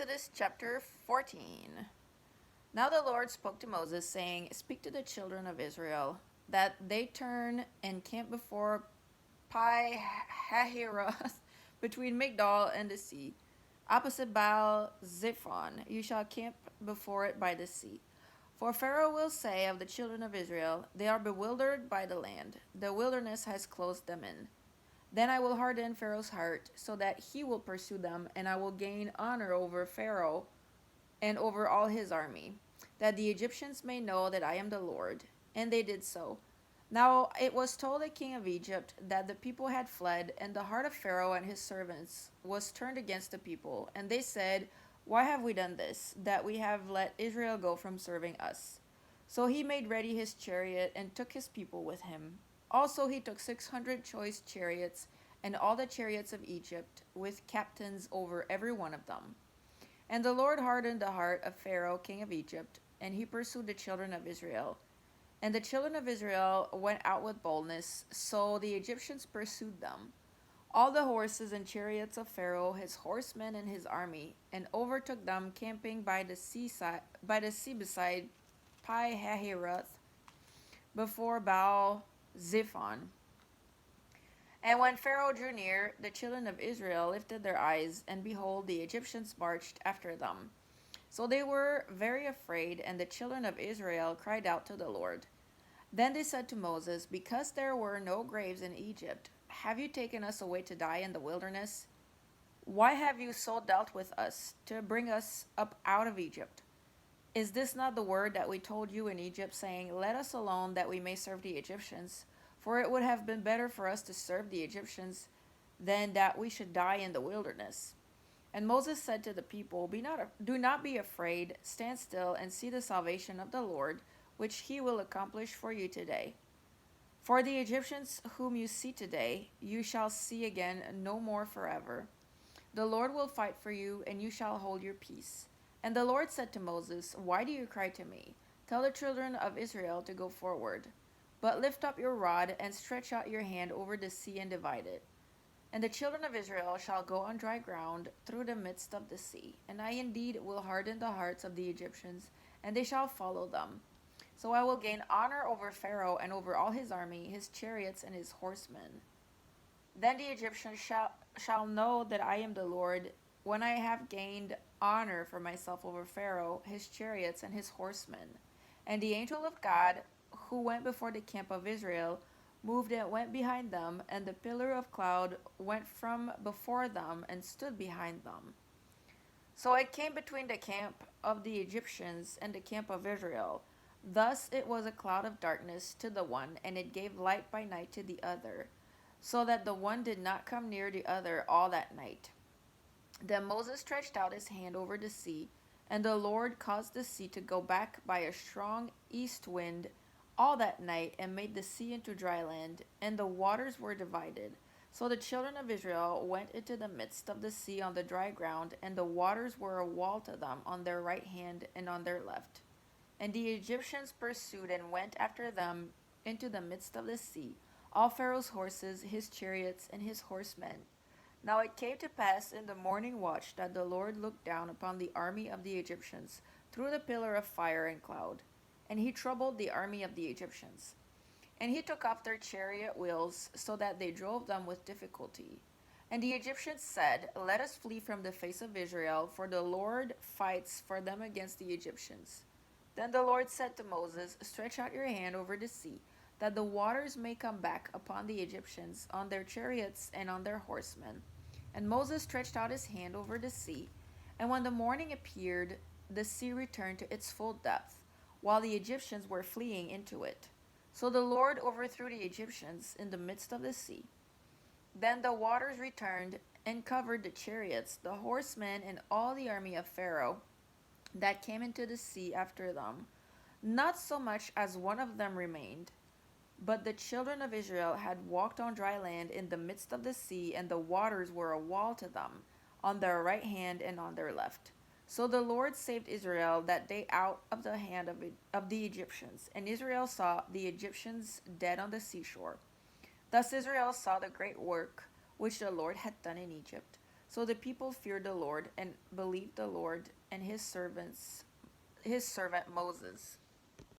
Exodus chapter 14. Now the Lord spoke to Moses, saying, Speak to the children of Israel, that they turn and camp before Pi Hahiroth, between Migdol and the sea, opposite Baal Zephon. You shall camp before it by the sea. For Pharaoh will say of the children of Israel, They are bewildered by the land. The wilderness has closed them in. Then I will harden Pharaoh's heart, so that he will pursue them, and I will gain honor over Pharaoh and over all his army, that the Egyptians may know that I am the Lord. And they did so. Now it was told the king of Egypt that the people had fled, and the heart of Pharaoh and his servants was turned against the people. And they said, Why have we done this, that we have let Israel go from serving us? So he made ready his chariot and took his people with him. Also he took 600 choice chariots and all the chariots of Egypt, with captains over every one of them. And the Lord hardened the heart of Pharaoh, king of Egypt, and he pursued the children of Israel. And the children of Israel went out with boldness, so the Egyptians pursued them, all the horses and chariots of Pharaoh, his horsemen and his army, and overtook them camping by the sea beside Pi Hahiroth, before Baal Zephon. And when Pharaoh drew near, the children of Israel lifted their eyes, and behold, the Egyptians marched after them. So they were very afraid, and the children of Israel cried out to the Lord. Then they said to Moses, Because there were no graves in Egypt, have you taken us away to die in the wilderness? Why have you so dealt with us, to bring us up out of Egypt? Is this not the word that we told you in Egypt, saying, Let us alone, that we may serve the Egyptians? For it would have been better for us to serve the Egyptians than that we should die in the wilderness. And Moses said to the people, Do not be afraid, stand still and see the salvation of the Lord, which he will accomplish for you today. For the Egyptians whom you see today, you shall see again no more forever. The Lord will fight for you, and you shall hold your peace. And the Lord said to Moses, Why do you cry to me? Tell the children of Israel to go forward. But lift up your rod and stretch out your hand over the sea and divide it. And the children of Israel shall go on dry ground through the midst of the sea. And I indeed will harden the hearts of the Egyptians, and they shall follow them. So I will gain honor over Pharaoh and over all his army, his chariots, and his horsemen. Then the Egyptians shall know that I am the Lord, when I have gained honor for myself over Pharaoh, his chariots, and his horsemen. And the angel of God, who went before the camp of Israel, moved and went behind them, and the pillar of cloud went from before them and stood behind them. So it came between the camp of the Egyptians and the camp of Israel. Thus it was a cloud of darkness to the one, and it gave light by night to the other, so that the one did not come near the other all that night. Then Moses stretched out his hand over the sea, and the Lord caused the sea to go back by a strong east wind all that night, and made the sea into dry land, and the waters were divided. So the children of Israel went into the midst of the sea on the dry ground, and the waters were a wall to them on their right hand and on their left. And the Egyptians pursued and went after them into the midst of the sea, all Pharaoh's horses, his chariots, and his horsemen. Now it came to pass in the morning watch that the Lord looked down upon the army of the Egyptians through the pillar of fire and cloud, and he troubled the army of the Egyptians. And he took off their chariot wheels, so that they drove them with difficulty. And the Egyptians said, Let us flee from the face of Israel, for the Lord fights for them against the Egyptians. Then the Lord said to Moses, Stretch out your hand over the sea, that the waters may come back upon the Egyptians, on their chariots and on their horsemen. And Moses stretched out his hand over the sea, and when the morning appeared, the sea returned to its full depth, while the Egyptians were fleeing into it. So the Lord overthrew the Egyptians in the midst of the sea. Then the waters returned and covered the chariots, the horsemen, and all the army of Pharaoh that came into the sea after them. Not so much as one of them remained. But the children of Israel had walked on dry land in the midst of the sea, and the waters were a wall to them, on their right hand and on their left. So the Lord saved Israel that day out of the hand of the Egyptians, and Israel saw the Egyptians dead on the seashore. Thus Israel saw the great work which the Lord had done in Egypt. So the people feared the Lord and believed the Lord and his servant Moses.